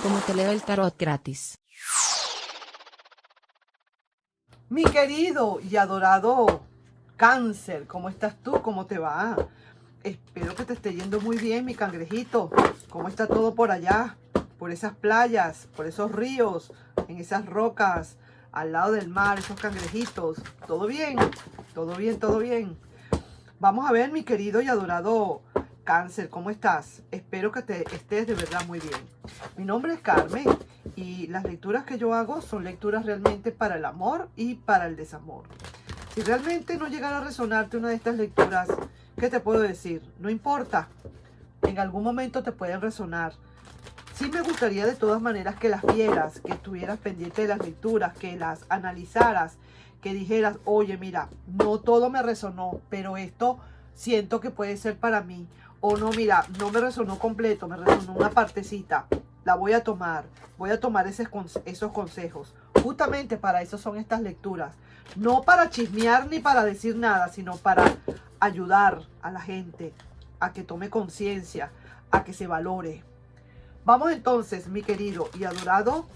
como te leo el tarot gratis. Mi querido y adorado Cáncer, ¿cómo estás tú? ¿Cómo te va? Espero que te esté yendo muy bien, mi cangrejito. ¿Cómo está todo por allá? Por esas playas, por esos ríos, en esas rocas, al lado del mar, esos cangrejitos. ¿Todo bien? ¿Todo bien? ¿Todo bien? Vamos a ver, mi querido y adorado Cáncer, ¿cómo estás? Espero que te estés de verdad muy bien. Mi nombre es Carmen y las lecturas que yo hago son lecturas realmente para el amor y para el desamor. Si realmente no llegara a resonarte una de estas lecturas, ¿qué te puedo decir? No importa, en algún momento te pueden resonar. Sí me gustaría de todas maneras que las vieras, que estuvieras pendiente de las lecturas, que las analizaras, que dijeras, oye, mira, no todo me resonó, pero esto siento que puede ser para mí. O no, mira, no me resonó completo, me resonó una partecita. La voy a tomar esos consejos. Justamente para eso son estas lecturas. No para chismear ni para decir nada, sino para ayudar a la gente a que tome conciencia, a que se valore. Vamos entonces, mi querido y adorado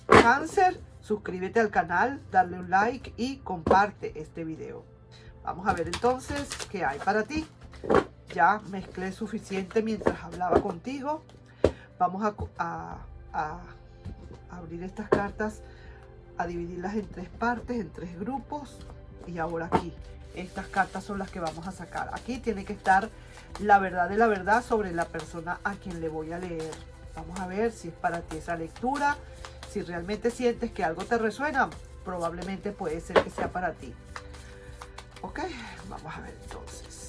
Cáncer, suscríbete al canal, darle un like y comparte este video. Vamos a ver entonces qué hay para ti. Ya mezclé suficiente mientras hablaba contigo. Vamos a abrir estas cartas, a dividirlas en tres partes, en tres grupos. Y ahora aquí, estas cartas son las que vamos a sacar. Aquí tiene que estar la verdad de la verdad sobre la persona a quien le voy a leer. Vamos a ver si es para ti esa lectura. Si realmente sientes que algo te resuena, probablemente puede ser que sea para ti. Ok, vamos a ver entonces.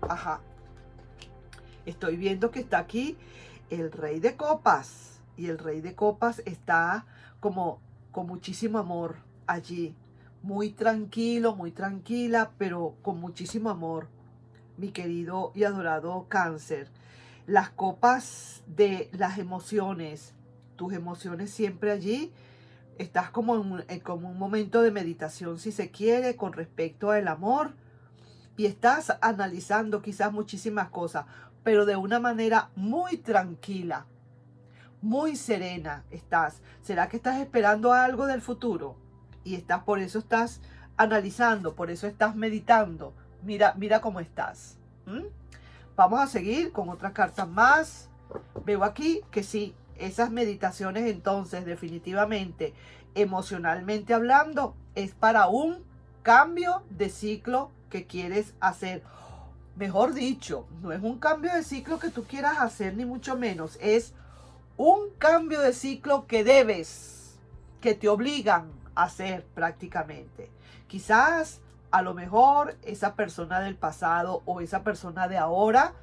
Ajá. Estoy viendo que está aquí el Rey de Copas. Y el Rey de Copas está como con muchísimo amor allí. Muy tranquilo, muy tranquila, pero con muchísimo amor. Mi querido y adorado Cáncer. Las copas de las emociones. Tus emociones siempre allí. Estás como como un momento de meditación, si se quiere, con respecto al amor. Y estás analizando quizás muchísimas cosas, pero de una manera muy tranquila, muy serena estás. ¿Será que estás esperando algo del futuro? Y por eso estás analizando, por eso estás meditando. Mira cómo estás. Vamos a seguir con otras cartas más. Veo aquí que sí, esas meditaciones entonces definitivamente, emocionalmente hablando, es para un cambio de ciclo que quieres hacer. Mejor dicho, no es un cambio de ciclo que tú quieras hacer ni mucho menos, es un cambio de ciclo que debes, que te obligan a hacer prácticamente. Quizás a lo mejor esa persona del pasado o esa persona de ahora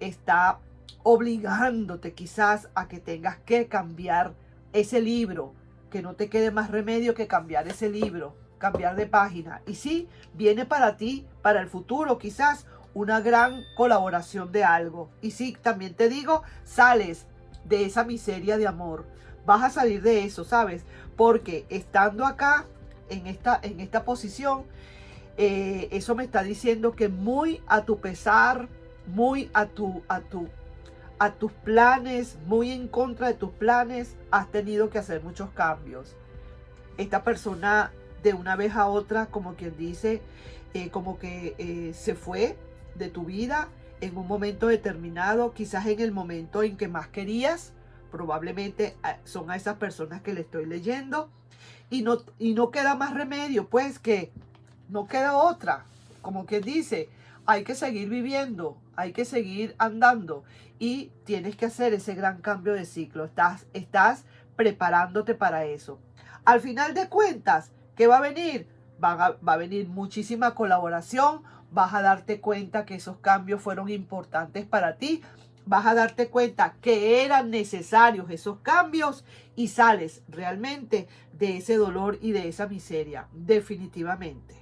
está obligándote quizás a que tengas que cambiar ese libro, que no te quede más remedio que cambiar ese libro, cambiar de página. Y sí, viene para ti, para el futuro, quizás una gran colaboración de algo. Y sí, también te digo, sales de esa miseria de amor. Vas a salir de eso, ¿sabes? Porque estando acá, en esta posición, eso me está diciendo que muy a tu pesar, muy a tus planes, muy en contra de tus planes, has tenido que hacer muchos cambios. Esta persona de una vez a otra, como quien dice, como que se fue de tu vida en un momento determinado, quizás en el momento en que más querías. Probablemente son a esas personas que le estoy leyendo. Y no queda más remedio, pues que no queda otra. Como quien dice, hay que seguir viviendo, hay que seguir andando y tienes que hacer ese gran cambio de ciclo. Estás preparándote para eso. Al final de cuentas, ¿qué va a venir? Va a venir muchísima colaboración. Vas a darte cuenta que esos cambios fueron importantes para ti. Vas a darte cuenta que eran necesarios esos cambios y sales realmente de ese dolor y de esa miseria, definitivamente.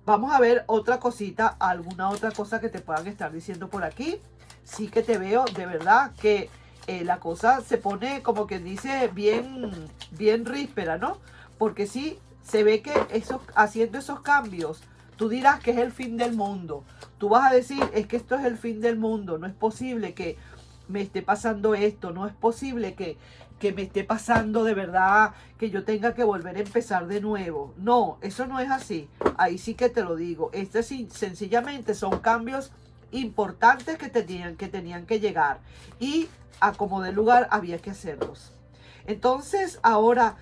Vamos a ver otra cosita, alguna otra cosa que te puedan estar diciendo por aquí. Sí que te veo, de verdad, que la cosa se pone, como quien dice, bien ríspera, ¿no? Porque sí, se ve que haciendo esos cambios Tú dirás que es el fin del mundo. Tú vas a decir, es que esto es el fin del mundo. No es posible que me esté pasando esto. No es posible que me esté pasando de verdad, que yo tenga que volver a empezar de nuevo. No, eso no es así. Ahí sí que te lo digo. Sencillamente son cambios importantes que tenían que llegar. Y a como de lugar había que hacerlos. Entonces, ahora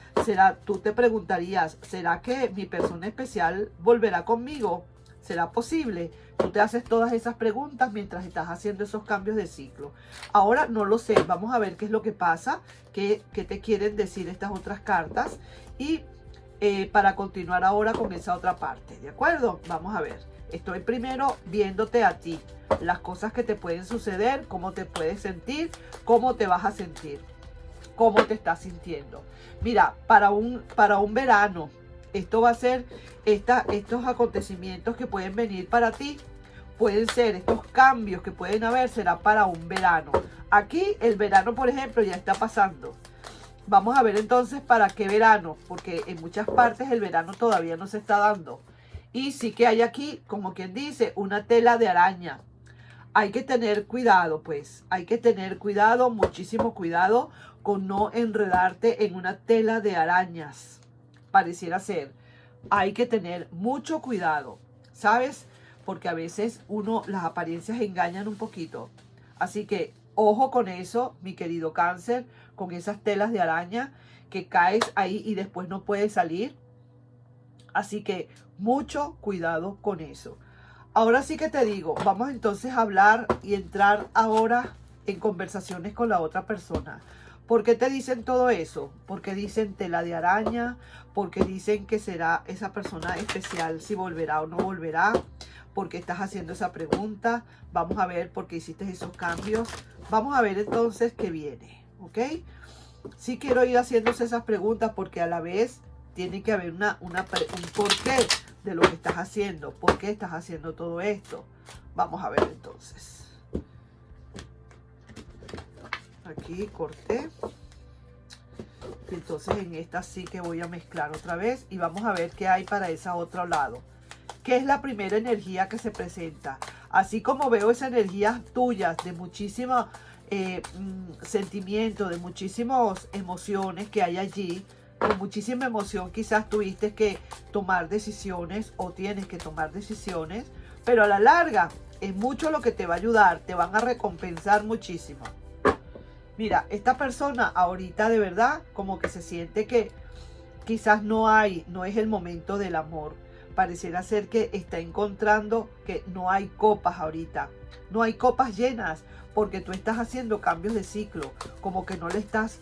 tú te preguntarías, ¿será que mi persona especial volverá conmigo? ¿Será posible? Tú te haces todas esas preguntas mientras estás haciendo esos cambios de ciclo. Ahora no lo sé, vamos a ver qué es lo que pasa, qué te quieren decir estas otras cartas y para continuar ahora con esa otra parte, ¿de acuerdo? Vamos a ver. Estoy primero viéndote a ti, las cosas que te pueden suceder, cómo te puedes sentir, cómo te vas a sentir. ¿Cómo te estás sintiendo? Mira, para un verano, esto va a ser, estos acontecimientos que pueden venir para ti, pueden ser, estos cambios que pueden haber, será para un verano. Aquí el verano, por ejemplo, ya está pasando. Vamos a ver entonces para qué verano, porque en muchas partes el verano todavía no se está dando. Y sí que hay aquí, como quien dice, una tela de araña. Hay que tener cuidado, pues, hay que tener cuidado, muchísimo cuidado con no enredarte en una tela de arañas, pareciera ser. Hay que tener mucho cuidado, ¿sabes? Porque a veces las apariencias engañan un poquito. Así que ojo con eso, mi querido Cáncer, con esas telas de araña que caes ahí y después no puedes salir. Así que mucho cuidado con eso. Ahora sí que te digo, vamos entonces a hablar y entrar ahora en conversaciones con la otra persona. ¿Por qué te dicen todo eso? Porque dicen tela de araña, porque dicen que será esa persona especial si volverá o no volverá, porque estás haciendo esa pregunta. Vamos a ver por qué hiciste esos cambios. Vamos a ver entonces qué viene, ¿ok? Sí quiero ir haciéndose esas preguntas porque a la vez tiene que haber un porqué de lo que estás haciendo. ¿Por qué estás haciendo todo esto? Vamos a ver entonces. Aquí corté. Entonces en esta sí que voy a mezclar otra vez. Y vamos a ver qué hay para ese otro lado. ¿Qué es la primera energía que se presenta? Así como veo esa energía tuya de muchísimo sentimiento, de muchísimas emociones que hay allí. Con muchísima emoción quizás tuviste que tomar decisiones o tienes que tomar decisiones, pero a la larga es mucho lo que te va a ayudar, te van a recompensar muchísimo. Mira, esta persona ahorita de verdad como que se siente que quizás no es el momento del amor. Pareciera ser que está encontrando que no hay copas ahorita, no hay copas llenas, porque tú estás haciendo cambios de ciclo, como que no estás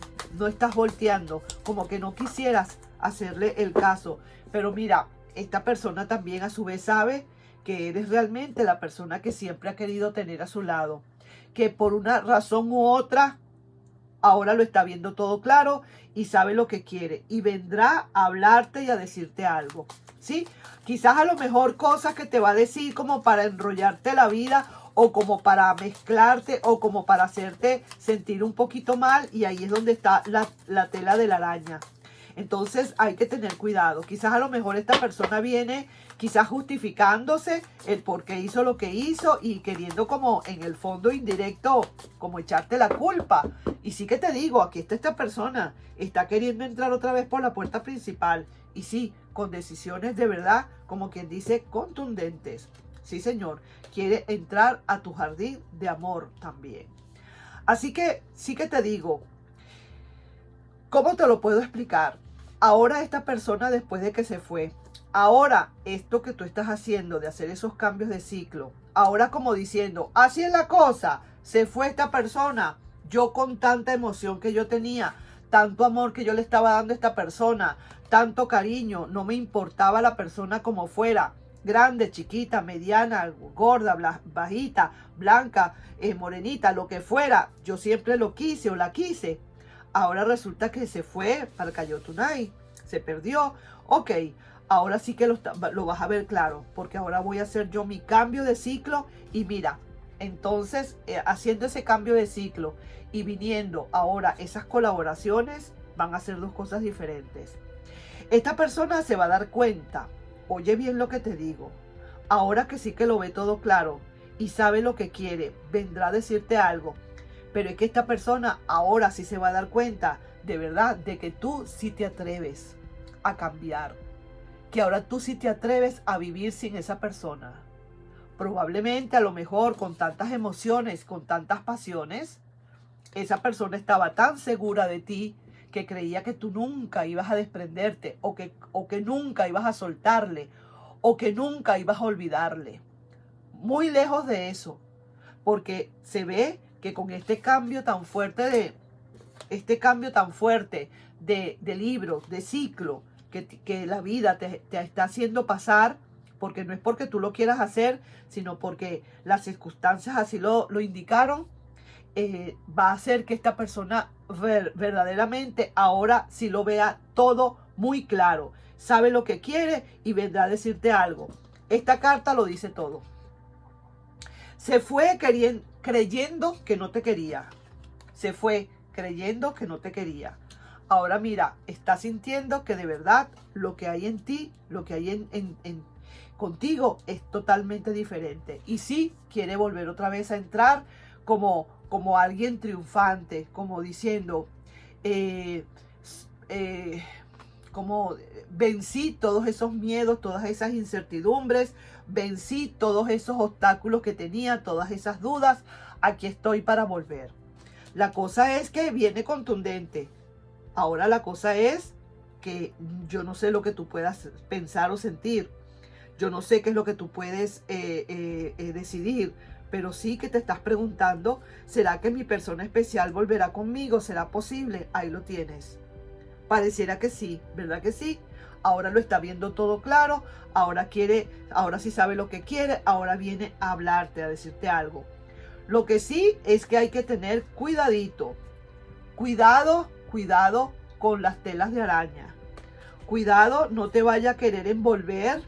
volteando, como que no quisieras hacerle el caso. Pero mira, esta persona también a su vez sabe que eres realmente la persona que siempre ha querido tener a su lado, que por una razón u otra ahora lo está viendo todo claro y sabe lo que quiere y vendrá a hablarte y a decirte algo, ¿sí? Quizás a lo mejor cosas que te va a decir como para enrollarte la vida o como para mezclarte o como para hacerte sentir un poquito mal, y ahí es donde está la tela de la araña. Entonces hay que tener cuidado. Quizás a lo mejor esta persona viene quizás justificándose el por qué hizo lo que hizo y queriendo como en el fondo indirecto como echarte la culpa. Y sí que te digo, aquí está esta persona, está queriendo entrar otra vez por la puerta principal. Y sí, con decisiones de verdad, como quien dice, contundentes. Sí, señor, quiere entrar a tu jardín de amor también. Así que sí que te digo, ¿cómo te lo puedo explicar? Ahora esta persona después de que se fue, ahora esto que tú estás haciendo de hacer esos cambios de ciclo, ahora como diciendo, así es la cosa, se fue esta persona, yo con tanta emoción que yo tenía, tanto amor que yo le estaba dando a esta persona, tanto cariño, no me importaba la persona como fuera, grande, chiquita, mediana, gorda, bajita, blanca, morenita, lo que fuera, yo siempre lo quise o la quise. Ahora resulta que se fue para el Cayotunay, se perdió. Ok, ahora sí que lo vas a ver claro, porque ahora voy a hacer yo mi cambio de ciclo. Y mira, entonces haciendo ese cambio de ciclo y viniendo ahora esas colaboraciones, van a ser dos cosas diferentes. Esta persona se va a dar cuenta, oye bien lo que te digo, ahora que sí que lo ve todo claro y sabe lo que quiere, vendrá a decirte algo. Pero es que esta persona ahora sí se va a dar cuenta de verdad de que tú sí te atreves a cambiar, que ahora tú sí te atreves a vivir sin esa persona. Probablemente, a lo mejor, con tantas emociones, con tantas pasiones, esa persona estaba tan segura de ti que creía que tú nunca ibas a desprenderte o que nunca ibas a soltarle o que nunca ibas a olvidarle. Muy lejos de eso, porque se ve que con este cambio tan fuerte de libros, de ciclo, que la vida te está haciendo pasar, porque no es porque tú lo quieras hacer, sino porque las circunstancias así lo indicaron, va a hacer que esta persona verdaderamente ahora sí lo vea todo muy claro, sabe lo que quiere y vendrá a decirte algo. Esta carta lo dice todo. Se fue creyendo que no te quería. Se fue creyendo que no te quería. Ahora mira, está sintiendo que de verdad lo que hay en ti, lo que hay contigo es totalmente diferente. Y sí quiere volver otra vez a entrar como alguien triunfante, como diciendo, como vencí todos esos miedos, todas esas incertidumbres, vencí todos esos obstáculos que tenía, todas esas dudas, aquí estoy para volver. La cosa es que viene contundente. Ahora la cosa es que yo no sé lo que tú puedas pensar o sentir. Yo no sé qué es lo que tú puedes decidir, pero sí que te estás preguntando, ¿será que mi persona especial volverá conmigo? ¿Será posible? Ahí lo tienes. Pareciera que sí, ¿verdad que sí? Ahora lo está viendo todo claro, ahora sí sabe lo que quiere, ahora viene a hablarte, a decirte algo. Lo que sí es que hay que tener cuidadito. Cuidado con las telas de araña. Cuidado, no te vaya a querer envolver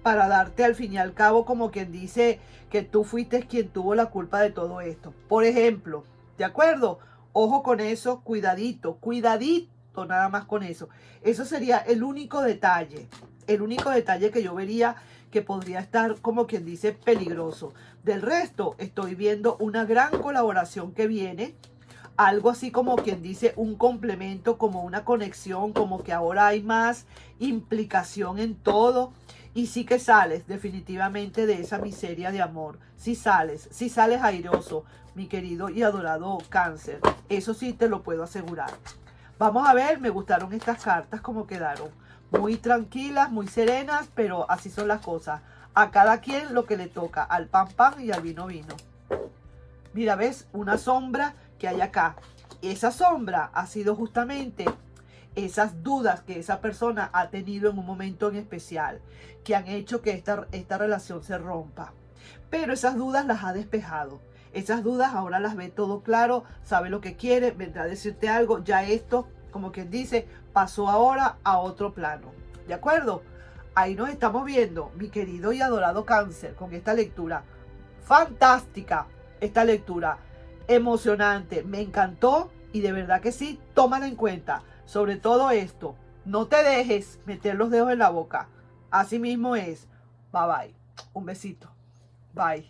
para darte al fin y al cabo como quien dice que tú fuiste quien tuvo la culpa de todo esto. Por ejemplo, ¿de acuerdo? Ojo con eso, cuidadito nada más con eso. Eso sería el único detalle que yo vería que podría estar como quien dice peligroso. Del resto, estoy viendo una gran colaboración que viene, algo así como quien dice un complemento, como una conexión, como que ahora hay más implicación en todo. Y sí que sales definitivamente de esa miseria de amor. Sí sales airoso, mi querido y adorado Cáncer. Eso sí te lo puedo asegurar. Vamos a ver, me gustaron estas cartas como quedaron. Muy tranquilas, muy serenas, pero así son las cosas. A cada quien lo que le toca, al pan pan y al vino vino. Mira, ¿ves? Una sombra que hay acá. Esa sombra ha sido justamente esas dudas que esa persona ha tenido en un momento en especial, que han hecho que esta relación se rompa. Pero esas dudas las ha despejado. Esas dudas ahora las ve todo claro, sabe lo que quiere, vendrá a decirte algo. Ya esto, como quien dice, pasó ahora a otro plano. ¿De acuerdo? Ahí nos estamos viendo, mi querido y adorado Cáncer, con esta lectura. Fantástica esta lectura, emocionante, me encantó y de verdad que sí, tómala en cuenta. Sobre todo esto, no te dejes meter los dedos en la boca. Así mismo es. Bye bye. Un besito. Bye.